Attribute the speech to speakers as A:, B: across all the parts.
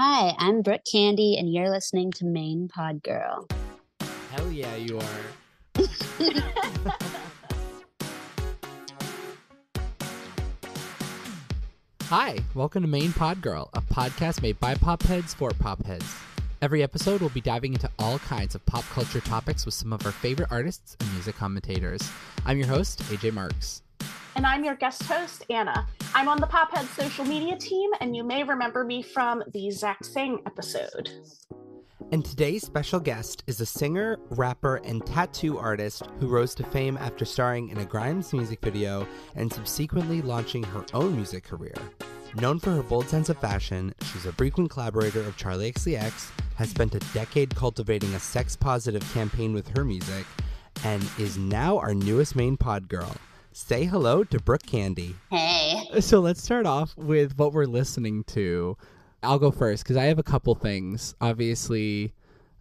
A: Hi, I'm Brooke Candy, and you're listening to Main Pod Girl.
B: Hell yeah, you are. Hi, welcome to Main Pod Girl, a podcast made by Popheads for Popheads. Every episode, we'll be diving into all kinds of pop culture topics with some of our favorite artists and music commentators. I'm your host, AJ Marks.
C: And I'm your guest host, Anna. I'm on the Popheads social media team, and you may remember me from the Zach Sang episode.
B: And today's special guest is a singer, rapper, and tattoo artist who rose to fame after starring in a Grimes music video and subsequently launching her own music career. Known for her bold sense of fashion, she's a frequent collaborator of Charli XCX, has spent a decade cultivating a sex-positive campaign with her music, and is now our newest Main Pod Girl. Say hello to Brooke Candy.
A: Hey.
B: So let's start off with what we're listening to. I'll go first because I have a couple things. Obviously,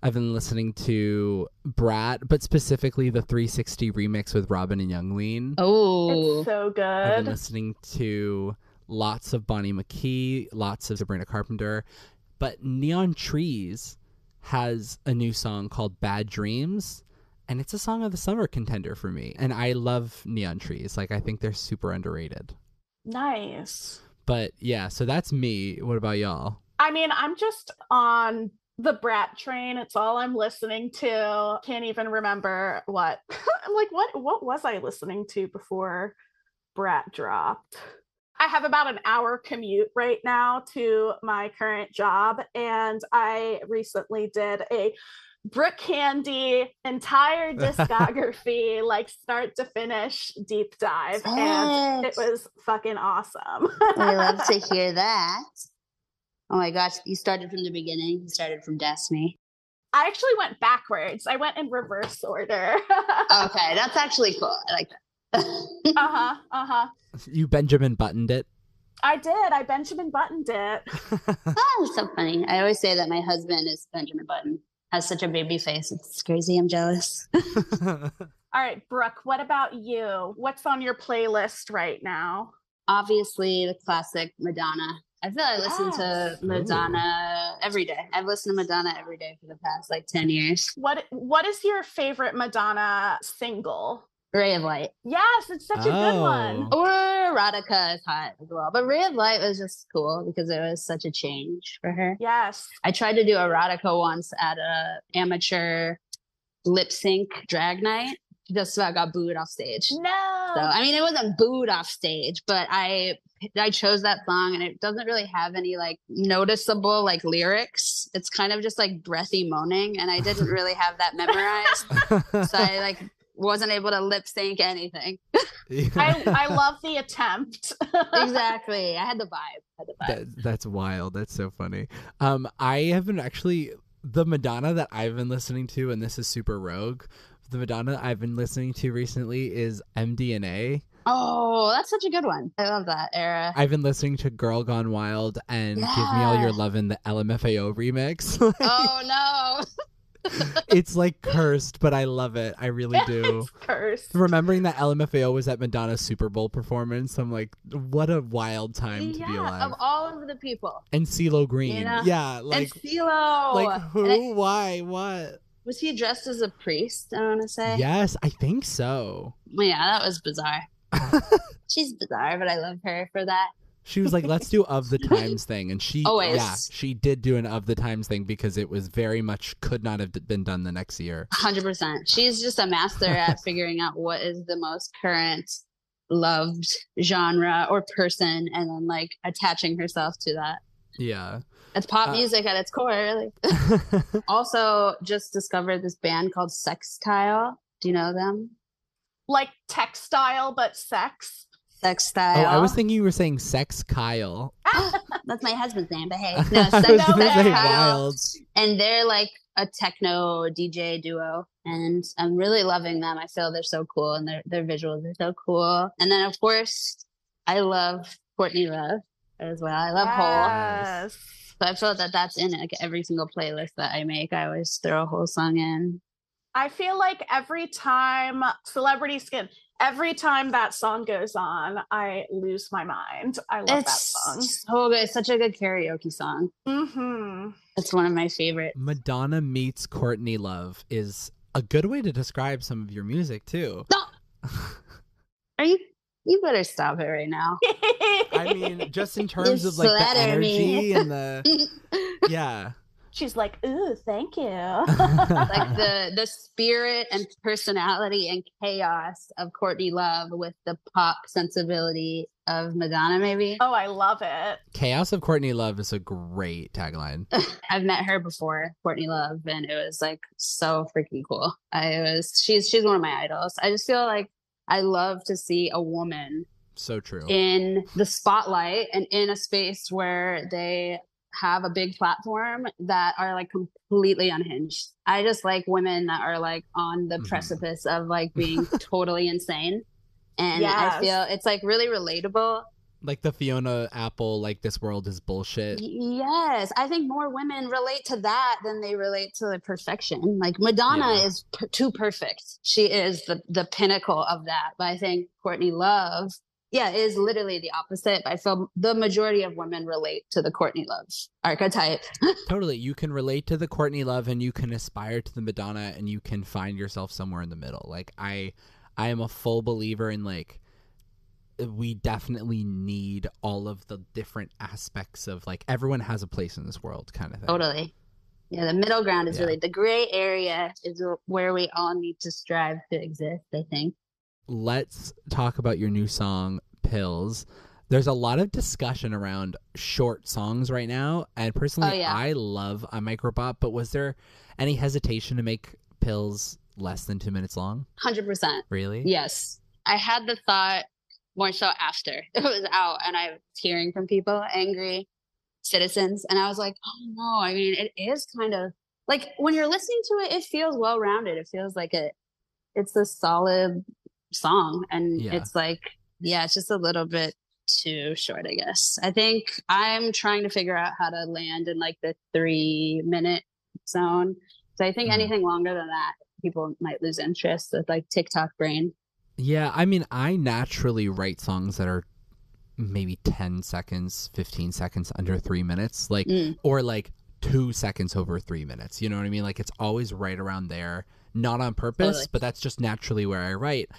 B: I've been listening to Brat, but specifically the 360 remix with Robin and Youngleen.
A: Oh.
C: It's so good.
B: I've been listening to lots of Bonnie McKee, lots of Sabrina Carpenter. But Neon Trees has a new song called Bad Dreams. And it's a song of the summer contender for me. And I love Neon Trees. Like, I think they're super underrated.
C: Nice.
B: But yeah, so that's me. What about y'all?
C: I mean, I'm just on the Brat train. It's all I'm listening to. Can't even remember what. I'm like, what was I listening to before Brat dropped? I have about an hour commute right now to my current job. And I recently did a Brooke Candy entire discography, like start to finish deep dive, and it was fucking awesome.
A: I love to hear that. Oh my gosh, you started from the beginning. You started from Destiny.
C: I actually went backwards. I went in reverse order.
A: Okay, that's actually cool. I like that.
B: You Benjamin Buttoned it?
C: I did. I Benjamin Buttoned it.
A: Oh, it's so funny. I always say that my husband is Benjamin Button. Has such a baby face. It's crazy. I'm jealous.
C: All right, Brooke, what about you? What's on your playlist right now?
A: Obviously, the classic Madonna. I feel I listen to Madonna every day. I've listened to Madonna every day for the past 10 years.
C: What is your favorite Madonna single?
A: Ray of Light.
C: Yes, it's such a good one.
A: Or Erotica is hot as well. But Ray of Light was just cool because it was such a change for her.
C: Yes.
A: I tried to do Erotica once at a amateur lip sync drag night. Just about got booed off stage.
C: No.
A: So, I mean, it wasn't booed off stage, but I chose that song and it doesn't really have any noticeable lyrics. It's kind of just breathy moaning, and I didn't really have that memorized. So I wasn't able to lip sync anything.
C: I love the attempt.
A: Exactly. I had the vibe.
B: That's wild. That's so funny. I have been the Madonna that I've been listening to, and this is super rogue. The Madonna I've been listening to recently is MDNA.
A: Oh, that's such a good one. I love that era.
B: I've been listening to Girl Gone Wild and Give Me All Your Lovin', the LMFAO remix.
A: Oh no.
B: It's cursed, but I love it. I really do.
C: It's cursed.
B: Remembering that LMFAO was at Madonna's Super Bowl performance, I'm like, what a wild time to be alive.
A: Of all of the people.
B: And CeeLo Green.
A: You know?
B: Yeah.
A: And CeeLo.
B: Who? Why? What?
A: Was he dressed as a priest, I want to say?
B: Yes, I think so.
A: Yeah, that was bizarre. She's bizarre, but I love her for that.
B: She was like, let's do Of the Times thing. And she did do an Of the Times thing because it was very much could not have been done the next year.
A: 100%. She's just a master at figuring out what is the most current loved genre or person, and then attaching herself to that.
B: Yeah.
A: It's pop music at its core, really. Also, just discovered this band called Sextile. Do you know them?
C: Like textile, but sex.
A: Sextile.
B: Oh, I was thinking you were saying Sex Kyle.
A: That's my husband's name, but hey. No, Sextile.
B: Wild.
A: And they're a techno DJ duo. And I'm really loving them. I feel they're so cool, and their visuals are so cool. And then, of course, I love Courtney Love as well. I love Hole. So I feel that's in every single playlist that I make. I always throw a whole song in.
C: I feel like every time Celebrity Skin, Every time that song goes on, I lose my mind. I love that song.
A: It's so good. It's such a good karaoke song.
C: Mm-hmm.
A: It's one of my favorites.
B: Madonna meets Courtney Love is a good way to describe some of your music too.
A: No. Are you better stop it right now.
B: I mean, just in terms of like the energy and the yeah.
C: She's like, ooh, thank you.
A: Like the spirit and personality and chaos of Courtney Love with the pop sensibility of Madonna, maybe.
C: Oh, I love it.
B: Chaos of Courtney Love is a great tagline.
A: I've met her before, Courtney Love, and it was like so freaking cool. She's one of my idols. I just feel like I love to see a woman
B: so true
A: in the spotlight and in a space where they have a big platform that are like completely unhinged. I just like women that are like on the precipice of like being totally insane. And I feel it's like really relatable.
B: Like the Fiona Apple, like this world is bullshit.
A: Yes. I think more women relate to that than they relate to the perfection. Like Madonna is too perfect. She is the pinnacle of that. But I think Courtney Love, is literally the opposite. I feel the majority of women relate to the Courtney Love archetype.
B: Totally. You can relate to the Courtney Love and you can aspire to the Madonna and you can find yourself somewhere in the middle. Like I am a full believer in like, we definitely need all of the different aspects of like everyone has a place in this world kind of thing.
A: Totally. Yeah, the middle ground is really the gray area is where we all need to strive to exist, I think.
B: Let's talk about your new song, Pills. There's a lot of discussion around short songs right now. And personally, I love a micropop, but was there any hesitation to make Pills less than 2 minutes long?
A: 100%.
B: Really?
A: Yes. I had the thought more so after it was out and I was hearing from people, angry citizens. And I was like, oh no, I mean, it is kind of like when you're listening to it, it feels well-rounded. It feels like it's a solid song. And it's like, it's just a little bit too short, I guess. I think I'm trying to figure out how to land in like the 3-minute zone. So I think anything longer than that, people might lose interest with like TikTok brain.
B: Yeah, I mean, I naturally write songs that are maybe 10 seconds, 15 seconds under 3 minutes, like, or like 2 seconds over 3 minutes. You know what I mean? Like it's always right around there, not on purpose, but that's just naturally where I write.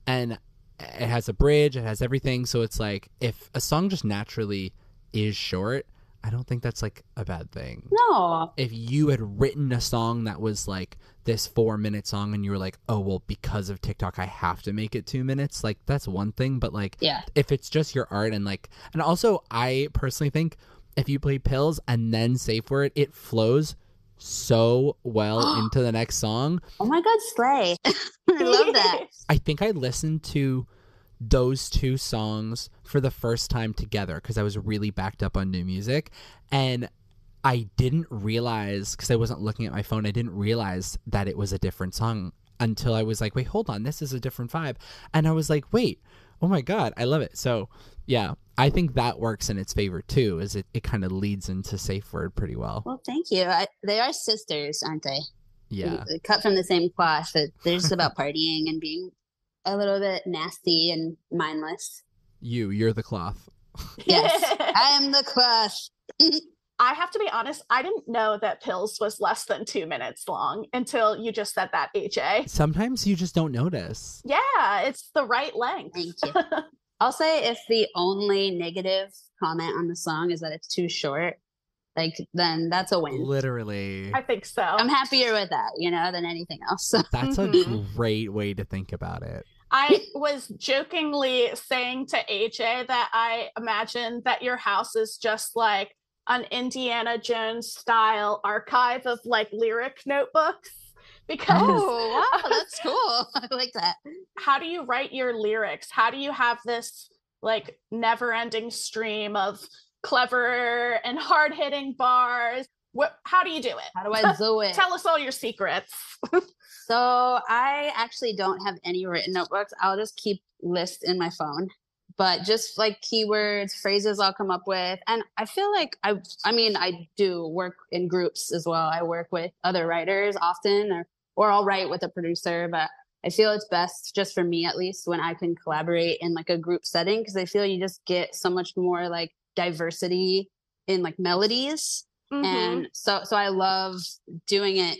B: And it has a bridge, it has everything. So it's like, if a song just naturally is short, I don't think that's like a bad thing.
A: No.
B: If you had written a song that was like this 4-minute song and you were like, oh, well, because of TikTok, I have to make it 2 minutes. Like that's one thing. But like, if it's just your art and like, and also I personally think if you play Pills and then Safe Word, it flows so well into the next song.
A: Oh my God, slay. I love that.
B: I think I listened to those two songs for the first time together because I was really backed up on new music, and I didn't realize, because I wasn't looking at my phone, I didn't realize that it was a different song until I was like, wait, hold on, this is a different vibe. And I was like, wait, oh my God, I love it. So yeah, I think that works in its favor too, is it kind of leads into Safe Word pretty well.
A: Well, thank you. They are sisters, aren't they?
B: Yeah.
A: They cut from the same cloth. They're just about partying and being a little bit nasty and mindless.
B: You're the cloth.
A: Yes, I am the cloth.
C: I have to be honest, I didn't know that Pills was less than 2 minutes long until you just said that, AJ.
B: Sometimes you just don't notice.
C: Yeah, it's the right length.
A: Thank you. I'll say if the only negative comment on the song is that it's too short, like then that's a win.
B: Literally.
C: I think so.
A: I'm happier with that, than anything else.
B: That's a great way to think about it.
C: I was jokingly saying to AJ that I imagine that your house is just like an Indiana Jones style archive of like lyric notebooks. Because
A: wow, that's cool. I like that.
C: How do you write your lyrics? How do you have this like never-ending stream of clever and hard-hitting bars? How do you do it?
A: How do I do it?
C: Tell us all your secrets.
A: So I actually don't have any written notebooks. I'll just keep lists in my phone, but just like keywords, phrases I'll come up with. And I feel like I do work in groups as well. I work with other writers often, or I'll write with a producer, but I feel it's best, just for me at least, when I can collaborate in like a group setting, because I feel you just get so much more like diversity in like melodies. And so I love doing it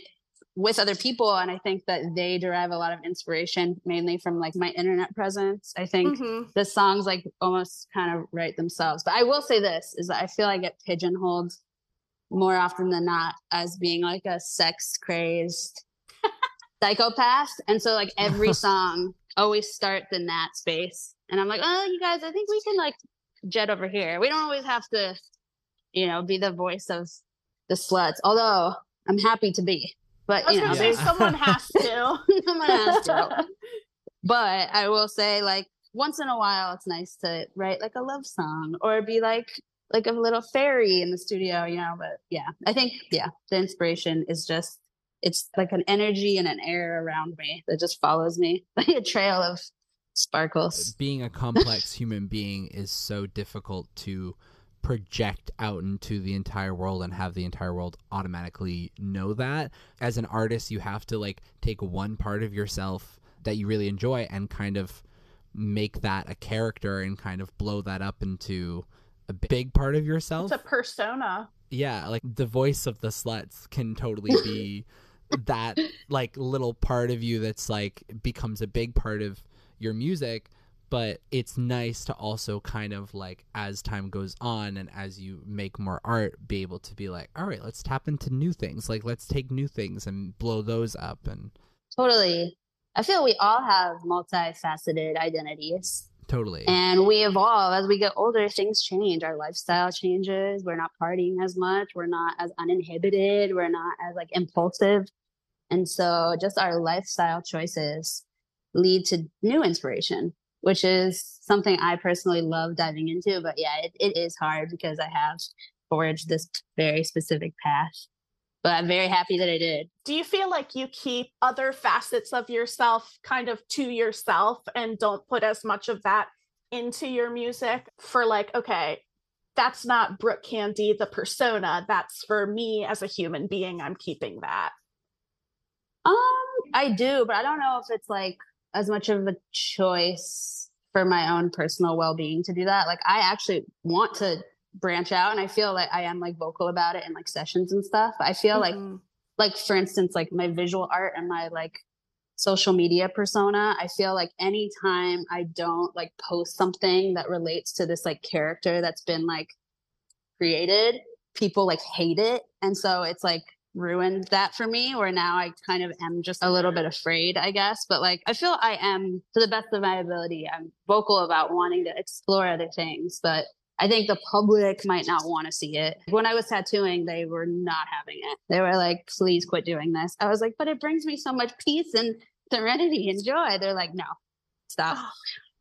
A: with other people, and I think that they derive a lot of inspiration mainly from like my internet presence. I think the songs like almost kind of write themselves. But I will say this, is that I feel I get pigeonholed more often than not as being like a sex crazed psychopath, and so like every song always starts in that space, and I'm like, oh, you guys, I think we can like jet over here. We don't always have to, you know, be the voice of the sluts, although I'm happy to be. But you know,
C: someone has to.
A: Someone has to. But I will say, like, once in a while, it's nice to write like a love song or be like a little fairy in the studio, you know. But yeah, I think the inspiration is just, it's like an energy and an air around me that just follows me like a trail of sparkles.
B: Being a complex human being is so difficult to project out into the entire world and have the entire world automatically know that. As an artist, you have to like take one part of yourself that you really enjoy and kind of make that a character and kind of blow that up into a big part of yourself.
C: It's a persona.
B: Yeah, like the voice of the sluts can totally be that like little part of you that's like becomes a big part of your music. But it's nice to also kind of like, as time goes on and as you make more art, be able to be like, all right, let's tap into new things. Like, let's take new things and blow those up. And
A: totally. I feel we all have multifaceted identities.
B: Totally.
A: And we evolve as we get older. Things change. Our lifestyle changes. We're not partying as much. We're not as uninhibited. We're not as like impulsive. And so just our lifestyle choices lead to new inspiration, which is something I personally love diving into. But yeah, it is hard because I have forged this very specific path. But I'm very happy that I did.
C: Do you feel like you keep other facets of yourself kind of to yourself and don't put as much of that into your music for like, okay, that's not Brooke Candy, the persona. That's for me as a human being. I'm keeping that.
A: I do, but I don't know if it's like as much of a choice for my own personal well-being to do that. Like, I actually want to branch out, and I feel like I am like vocal about it in like sessions and stuff. But I feel like for instance, like my visual art and my like social media persona, I feel like anytime I don't like post something that relates to this like character that's been like created, people like hate it. And so it's like ruined that for me, where now I kind of am just a little bit afraid, I guess. But like, I feel I am, to the best of my ability, I'm vocal about wanting to explore other things, but I think the public might not want to see it. When I was tattooing, they were not having it. They were like, please quit doing this. I was like, but it brings me so much peace and serenity and joy. They're like, no, stop.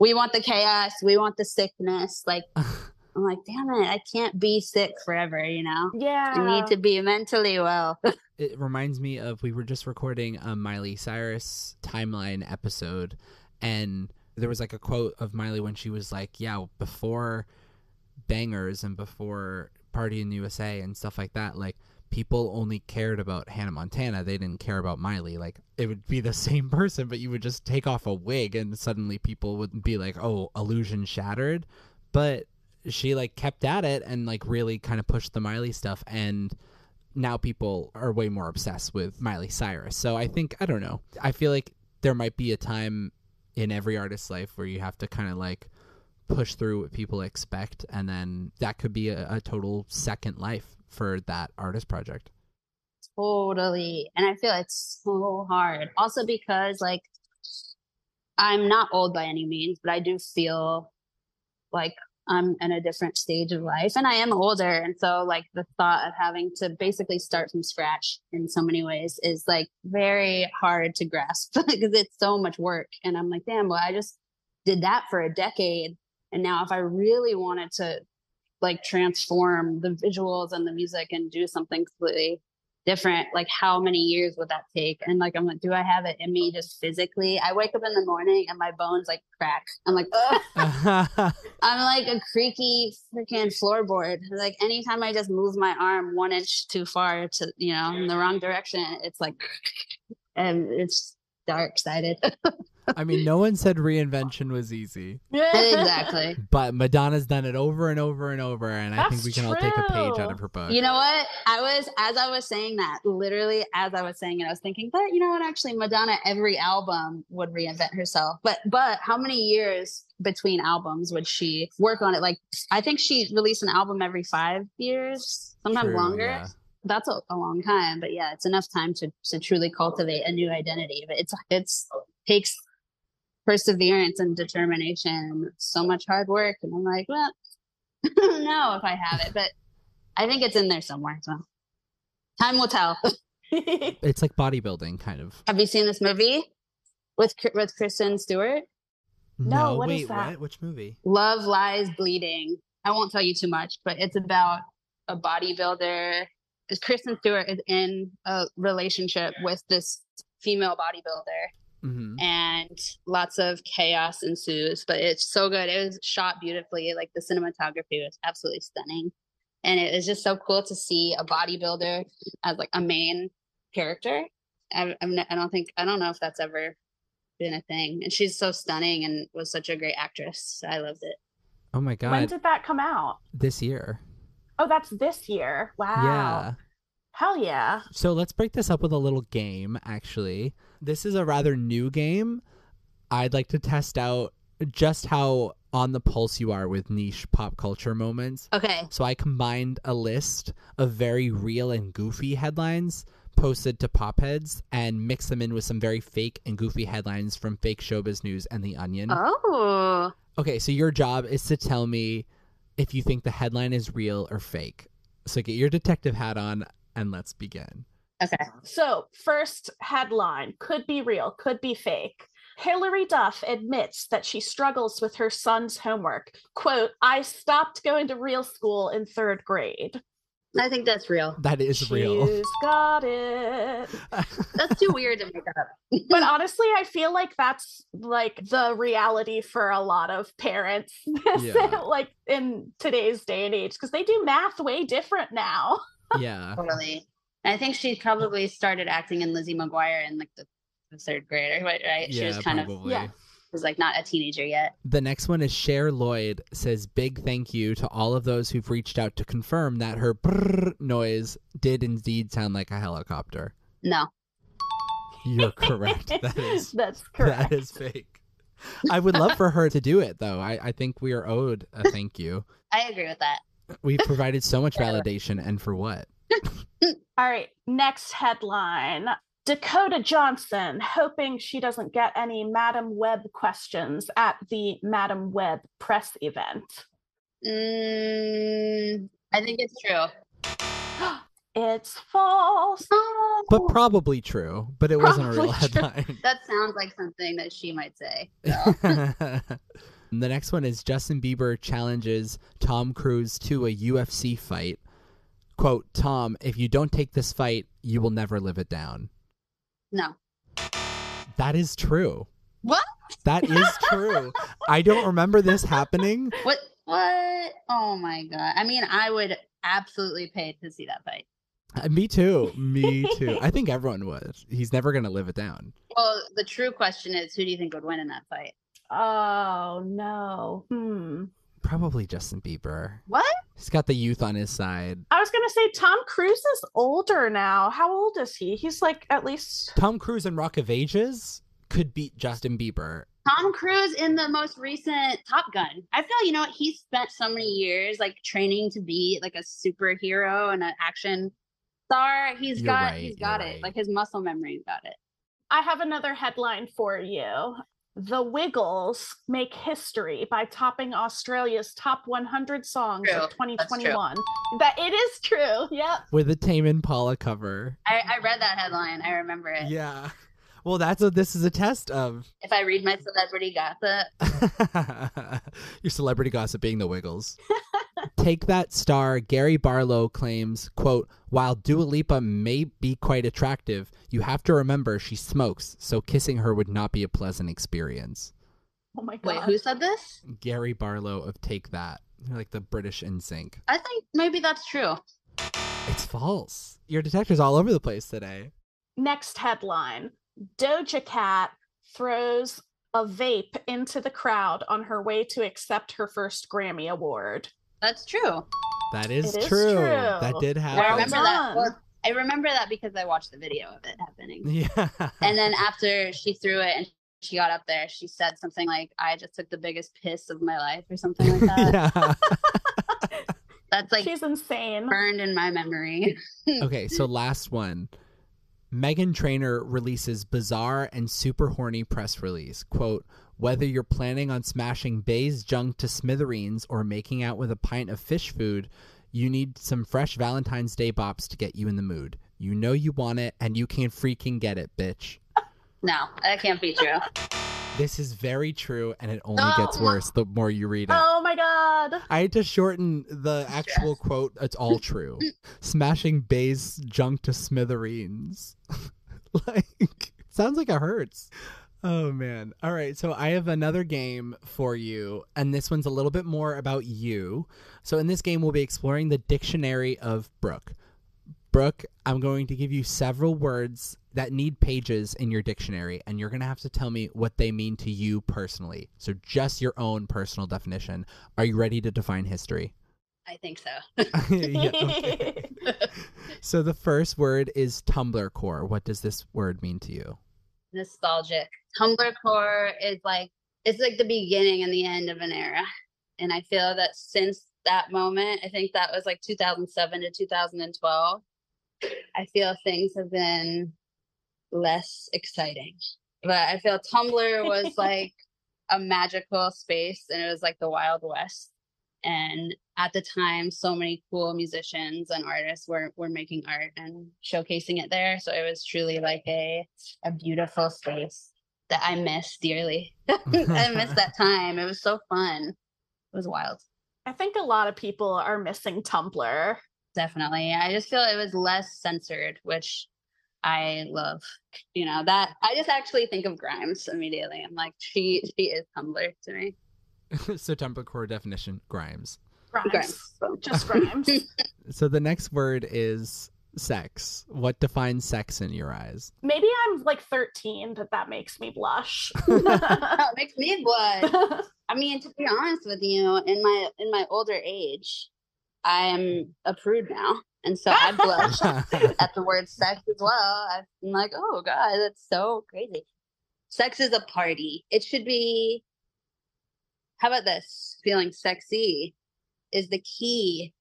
A: We want the chaos. We want the sickness. Like, I'm like, damn it, I can't be sick forever, you know?
C: Yeah.
A: I need to be mentally well.
B: It reminds me of, we were just recording a Miley Cyrus timeline episode, and there was like a quote of Miley when she was like, yeah, before Bangers and before Party in the USA and stuff like that, like, people only cared about Hannah Montana. They didn't care about Miley. Like, it would be the same person, but you would just take off a wig and suddenly people would be like, oh, illusion shattered. But she like kept at it and like really kind of pushed the Miley stuff, and now people are way more obsessed with Miley Cyrus. So I think, I don't know, I feel like there might be a time in every artist's life where you have to kind of like push through what people expect, and then that could be a total second life for that artist project.
A: Totally. And I feel it's so hard also because like I'm not old by any means, but I do feel like I'm in a different stage of life, and I am older. And so like the thought of having to basically start from scratch in so many ways is like very hard to grasp because it's so much work. And I'm like, damn, well, I just did that for a decade. And now if I really wanted to like transform the visuals and the music and do something completely different, like how many years would that take? And like, I'm like, do I have it in me just physically? I wake up in the morning and my bones like crack. I'm like, I'm like a creaky freaking floorboard. Like anytime I just move my arm 1 inch too far to, you know, in the wrong direction, it's like, and it's dark sided.
B: I mean, no one said reinvention was easy,
A: Exactly.
B: but Madonna's done it over and over and over, and I think
C: That's
B: we can all take a page
C: true.
B: out of her book.
A: You know what? As I was saying that, literally as I was saying it, I was thinking, but you know what? Actually, Madonna, every album would reinvent herself. But how many years between albums would she work on it? Like, I think she released an album every 5 years, sometimes
B: True,
A: longer.
B: yeah.
A: That's a long time, but yeah, it's enough time to truly cultivate a new identity. But it's takes perseverance and determination, so much hard work. And I'm like, well, I don't know if I have it, but I think it's in there somewhere. So time will tell.
B: It's like bodybuilding, kind of.
A: Have you seen this movie with Kristen Stewart?
C: No, what
B: wait,
C: is that?
B: what? Which movie?
A: Love Lies Bleeding. I won't tell you too much, but it's about a bodybuilder. Kristen Stewart is in a relationship with this female bodybuilder.
B: Mm-hmm.
A: And lots of chaos ensues, but it's so good. It was shot beautifully. Like the cinematography was absolutely stunning, and it was just so cool to see a bodybuilder as like a main character. I don't know if that's ever been a thing, and she's so stunning and was such a great actress. So I loved it.
B: Oh my God.
C: When did that come out?
B: This year.
C: Oh, that's this year. Wow.
B: Yeah.
C: Hell yeah.
B: So let's break this up with a little game, actually. This is a rather new game. I'd like to test out just how on the pulse you are with niche pop culture moments.
A: Okay.
B: So I combined a list of very real and goofy headlines posted to Popheads and mixed them in with some very fake and goofy headlines from Fake Showbiz News and The Onion.
A: Oh.
B: Okay, so your job is to tell me if you think the headline is real or fake. So get your detective hat on and let's begin.
A: Okay.
C: So, first headline, could be real, could be fake. Hilary Duff admits that she struggles with her son's homework. Quote, I stopped going to real school in 3rd grade.
A: I think that's real.
B: That is real.
C: She's got it.
A: That's too weird to make up.
C: But honestly, I feel like that's like the reality for a lot of parents,
B: Yeah.
C: like in today's day and age, because they do math way different now.
B: Yeah.
A: Totally. I think she probably started acting in Lizzie McGuire in like the 3rd grade, right? She was kind
B: probably.
C: Yeah.
A: was like not a teenager yet.
B: The next one is Cher Lloyd says, big thank you to all of those who've reached out to confirm that her brrr noise did indeed sound like a helicopter.
A: No.
B: You're correct.
C: That's correct.
B: That is fake. I would love for her to do it, though. I think we are owed a thank you.
A: I agree with that.
B: We provided so much validation, and for what?
C: All right, next headline. Dakota Johnson hoping she doesn't get any Madam Web questions at the Madam Web press event.
A: I think it's true.
C: It's false.
A: Oh.
B: But probably true, but it wasn't a real
C: Probably true.
B: headline.
A: That sounds like something that she might say. So.
B: The next one is Justin Bieber challenges Tom Cruise to a UFC fight. Quote, Tom, if you don't take this fight, you will never live it down.
A: No.
B: That is true.
A: What?
B: That is true. I don't remember this happening.
A: What? Oh my God. I mean, I would absolutely pay to see that fight.
B: Me too. Me too. I think everyone would. He's never going to live it down.
A: Well, the true question is, who do you think would win in that fight?
C: Oh, no.
B: Probably Justin Bieber.
A: What?
B: He's got the youth on his side.
C: I was going to say Tom Cruise is older now. How old is he? He's like at least...
B: Tom Cruise in Rock of Ages could beat Justin Bieber.
A: Tom Cruise in the most recent Top Gun. I feel, he spent so many years like training to be like a superhero and an action star. He's got it. Like his muscle memory's got it.
C: I have another headline for you. The Wiggles make history by topping Australia's top 100 songs of 2021. That it is true. Yep.
B: With a Tame Impala cover.
A: I read that headline. I remember it.
B: Yeah. Well, that's what this is a test of.
A: If I read my celebrity gossip.
B: Your celebrity gossip being the Wiggles. Take That star Gary Barlow claims, quote, while Dua Lipa may be quite attractive, you have to remember she smokes, so kissing her would not be a pleasant experience.
C: Oh my God.
A: Wait, who said this?
B: Gary Barlow of Take That. Like the British NSYNC.
A: I think maybe that's true.
B: It's false. Your detector's all over the place today.
C: Next headline. Doja Cat throws a vape into the crowd on her way to accept her first Grammy Award.
A: That's true.
B: That is
C: It is
B: true.
C: true.
B: That did happen.
A: I remember that.
C: done.
A: Well, I remember that because I watched the video of it happening.
B: Yeah.
A: And then after she threw it and she got up there, she said something like, "I just took the biggest piss of my life," or something like that.
B: Yeah.
A: That's like
C: She's insane.
A: burned in my memory.
B: Okay, so last one. Meghan Trainor releases bizarre and super horny press release. Quote, "Whether you're planning on smashing Bay's junk to smithereens or making out with a pint of fish food, you need some fresh Valentine's Day bops to get you in the mood. You know you want it, and you can freaking get it, bitch."
A: No, that can't be true.
B: This is very true, and it only gets worse the more you read it.
C: Oh my god.
B: I had to shorten the actual quote. It's all true. Smashing Bay's junk to smithereens. Like, sounds like it hurts. Oh, man. All right. So I have another game for you, and this one's a little bit more about you. So in this game, we'll be exploring the dictionary of Brooke. Brooke, I'm going to give you several words that need pages in your dictionary, and you're going to have to tell me what they mean to you personally. So just your own personal definition. Are you ready to define history?
A: I think so.
B: Yeah, okay. So the first word is Tumblr core. What does this word mean to you?
A: Nostalgic. Tumblr core is like, it's like the beginning and the end of an era. And I feel that since that moment, I think that was like 2007 to 2012, I feel things have been less exciting. But I feel Tumblr was like a magical space, and it was like the Wild West. And at the time, so many cool musicians and artists were making art and showcasing it there. So it was truly like a beautiful space that I miss dearly. I miss that time. It was so fun. It was wild.
C: I think a lot of people are missing Tumblr.
A: Definitely. I just feel it was less censored, which I love. You know, that I just actually think of Grimes immediately. I'm like, she is Tumblr to me.
B: So Tumblr core definition, Grimes.
C: Grimes. Just Grimes.
A: So
B: the next word is sex. What defines sex in your eyes?
C: Maybe I'm like 13, that makes me blush.
A: It makes me blush. I mean, to be honest with you, in my older age, I am a prude now. And so I blush at the word sex as well. I'm like, oh God, that's so crazy. Sex is a party. It should be, how about this? Feeling sexy is the key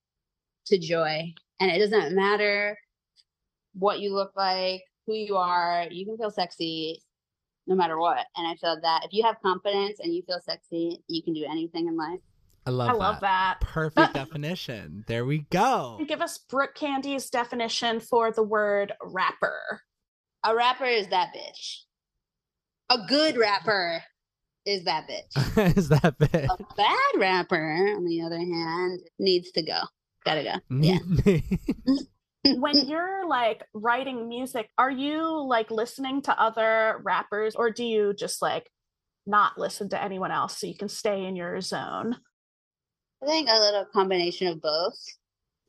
A: to joy. And it doesn't matter what you look like, who you are, you can feel sexy no matter what. And I feel that if you have confidence and you feel sexy, you can do anything in life.
B: I love that. Perfect definition. There we go.
C: Give us Brooke Candy's definition for the word rapper.
A: A rapper is that bitch. A good rapper is that bitch.
B: Is that bitch?
A: A bad rapper, on the other hand, needs to go. Gotta go. Yeah.
C: When you're like writing music, are you like listening to other rappers, or do you just like not listen to anyone else so you can stay in your zone?
A: I think a little combination of both.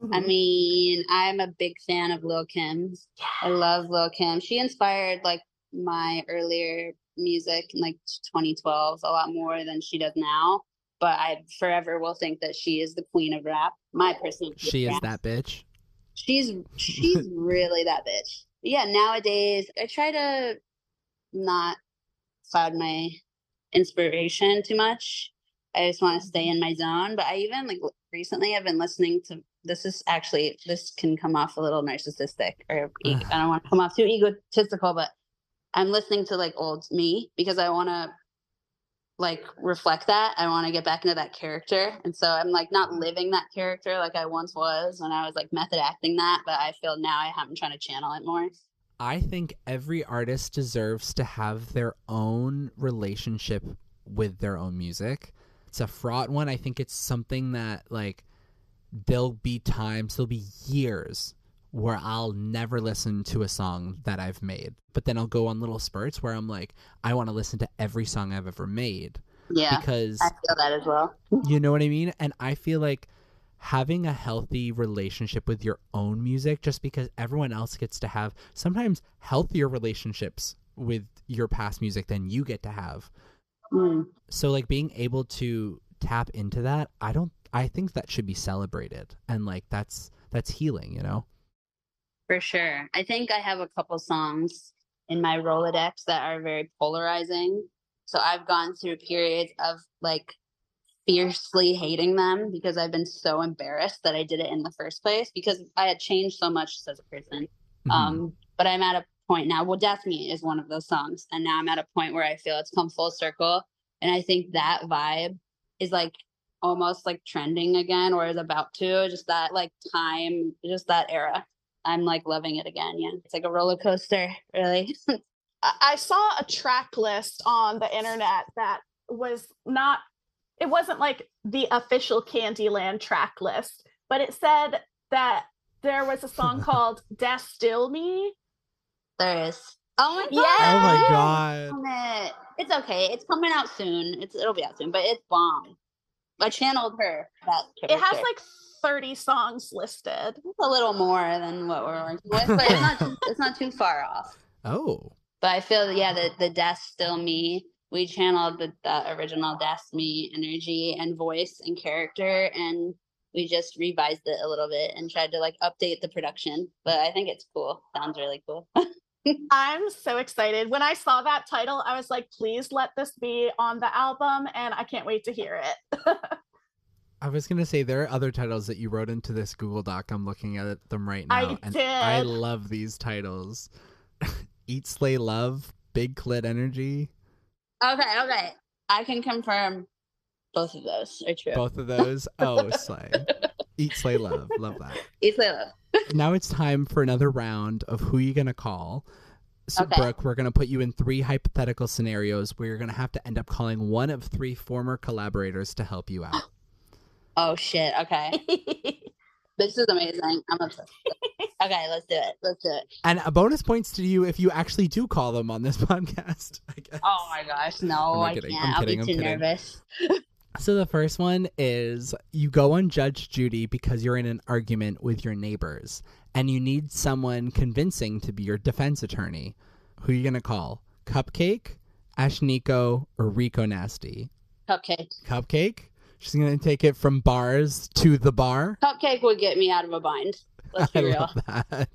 A: Mm-hmm. I mean, I'm a big fan of Lil' Kim. Yeah. I love Lil' Kim. She inspired like my earlier music in like 2012 a lot more than she does now. But I forever will think that she is the queen of rap. My personal opinion.
B: She is that bitch.
A: She's really that bitch. Yeah, nowadays I try to not cloud my inspiration too much. I just want to stay in my zone. But I even like recently I've been listening to, this can come off a little narcissistic, or I don't want to come off too egotistical, but I'm listening to like old me because I want to like reflect that. I want to get back into that character. And so I'm like not living that character like I once was when I was like method acting that, but I feel now I'm trying to channel it more.
B: I think every artist deserves to have their own relationship with their own music. It's a fraught one. I think it's something that like there'll be years where I'll never listen to a song that I've made, but then I'll go on little spurts where I'm like, I want to listen to every song I've ever made.
A: Yeah,
B: because
A: I feel that as well.
B: You know what I mean? And I feel like having a healthy relationship with your own music, just because everyone else gets to have sometimes healthier relationships with your past music than you get to have. So like being able to tap into that, I think that should be celebrated, and like that's healing, you know?
A: For sure. I think I have a couple songs in my Rolodex that are very polarizing. So I've gone through periods of like fiercely hating them because I've been so embarrassed that I did it in the first place because I had changed so much as a person. But I'm at a point now. Well, Death Me is one of those songs. And now I'm at a point where I feel it's come full circle. And I think that vibe is like almost like trending again, or is about to, just that like time, just that era. I'm like loving it again. Yeah. It's like a roller coaster, really.
C: I saw a track list on the internet that was not, it wasn't like the official Candyland track list, but it said that there was a song called "Death Still Me."
A: There is. Oh my god!
C: Yeah.
B: Oh my god!
A: It's okay. It's coming out soon. It'll be out soon, but it's bomb. I channeled her. That character.
C: It has like 30 songs listed.
A: It's a little more than what we're working with, but it's not too far off.
B: Oh.
A: But I feel the Death Still Me. We channeled the original Death Me energy and voice and character, and we just revised it a little bit and tried to like update the production. But I think it's cool. Sounds really cool.
C: I'm so excited. When I saw that title, I was like, please let this be on the album, and I can't wait to hear it.
B: I was going to say, there are other titles that you wrote into this Google Doc. I'm looking at them right now.
C: I did.
B: I love these titles. Eat, Slay, Love, Big Clit Energy.
A: Okay. I can confirm both of those are true.
B: Both of those? Oh, slay. Eat, Slay, Love. Love that.
A: Eat, Slay, Love.
B: Now it's time for another round of Who You Gonna Call. So,
A: okay.
B: Brooke, we're going to put you in 3 hypothetical scenarios where you're going to have to end up calling one of 3 former collaborators to help you out.
A: Oh, shit. Okay. This is amazing. I'm obsessed. Okay, let's do it.
B: And a bonus points to you if you actually do call them on this podcast, I guess.
A: Oh my gosh, no, I can't. I'll be too nervous.
B: So the first one is you go on Judge Judy because you're in an argument with your neighbors and you need someone convincing to be your defense attorney. Who are you going to call? Cupcake, Ashniko, or Rico Nasty? Cupcake? She's going to take it from bars to the bar?
A: Cupcake would get me out of a bind. Let's be real.
B: I love that.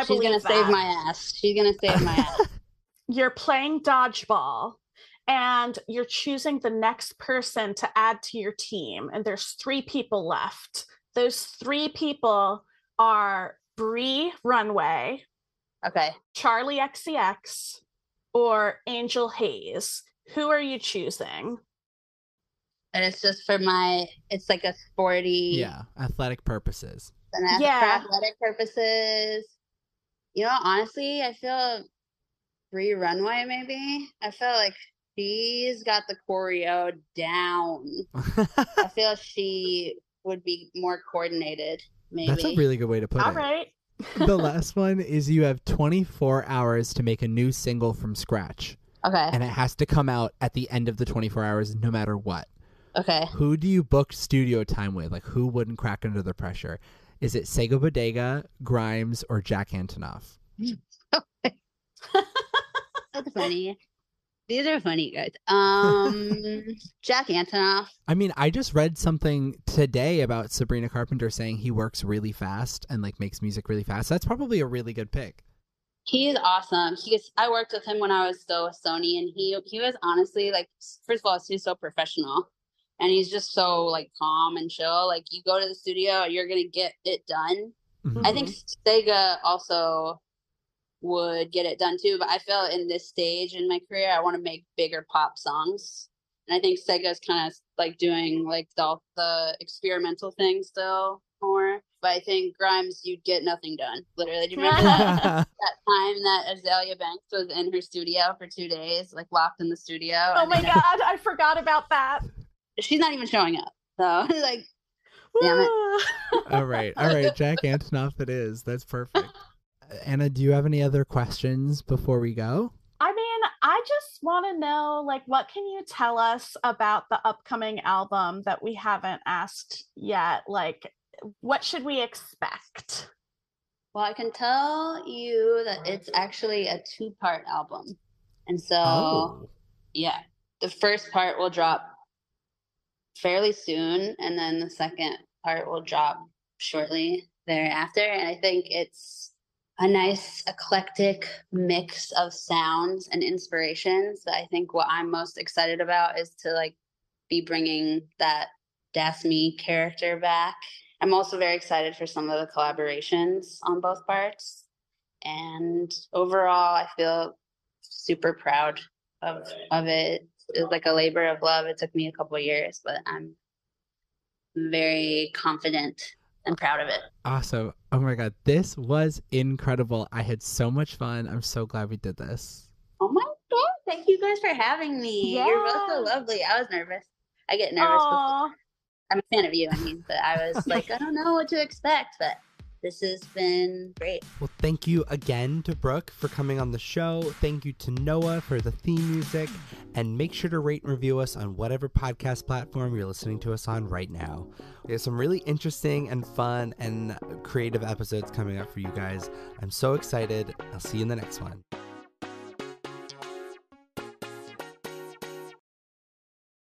A: She's going to save my ass. She's going to save my ass.
C: You're playing dodgeball and you're choosing the next person to add to your team. And there's 3 people left. Those 3 people are Bree Runway,
A: okay,
C: Charlie XCX, or Angel Hayes. Who are you choosing?
A: And it's just for it's like a sporty.
B: Yeah, athletic purposes.
A: For athletic purposes. You know, honestly, I feel Bree Runway maybe. I feel like she's got the choreo down. I feel she would be more coordinated, maybe.
B: That's a really good way to put it.
C: All right.
B: The last one is you have 24 hours to make a new single from scratch.
A: Okay.
B: And it has to come out at the end of the 24 hours no matter what.
A: Okay.
B: Who do you book studio time with? Like, who wouldn't crack under the pressure? Is it Sega Bodega, Grimes, or Jack Antonoff?
A: That's funny. These are funny, guys. Jack Antonoff.
B: I mean, I just read something today about Sabrina Carpenter saying he works really fast and like makes music really fast. That's probably a really good pick.
A: He's awesome. I worked with him when I was still with Sony, and he was honestly like, first of all, he's so professional, and he's just so like calm and chill. Like you go to the studio, you're gonna get it done. Mm-hmm. I think Sega also would get it done too, but I feel in this stage in my career, I want to make bigger pop songs, and I think Sega's kind of like doing like the experimental thing still more. But I think Grimes, you'd get nothing done. Literally, do you remember that time that Azalea Banks was in her studio for 2 days, like locked in the studio?
C: Oh my god, I forgot about that.
A: She's not even showing up. So like, damn it.
B: All right, Jack Antonoff it is. That's perfect. Anna, do you have any other questions before we go?
C: I mean, I just want to know, like, what can you tell us about the upcoming album that we haven't asked yet? Like, what should we expect?
A: Well, I can tell you that it's actually a 2-part album. And so,
B: Oh.
A: yeah, the first part will drop fairly soon, and then the second part will drop shortly thereafter. And I think it's a nice eclectic mix of sounds and inspirations that I think what I'm most excited about is to like be bringing that Daphne character back. I'm also very excited for some of the collaborations on both parts. And overall, I feel super proud of it. It was like a labor of love. It took me a couple of years, but I'm very confident and proud of it.
B: Awesome. Oh my God. This was incredible. I had so much fun. I'm so glad we did this.
A: Oh my God. Thank you guys for having me.
C: Yeah.
A: You're both so lovely. I was nervous. I get nervous before. I'm a fan of you, I mean, but I was like, I don't know what to expect, but this has been great.
B: Well, thank you again to Brooke for coming on the show. Thank you to Noah for the theme music. And make sure to rate and review us on whatever podcast platform you're listening to us on right now. We have some really interesting and fun and creative episodes coming up for you guys. I'm so excited. I'll see you in the next one.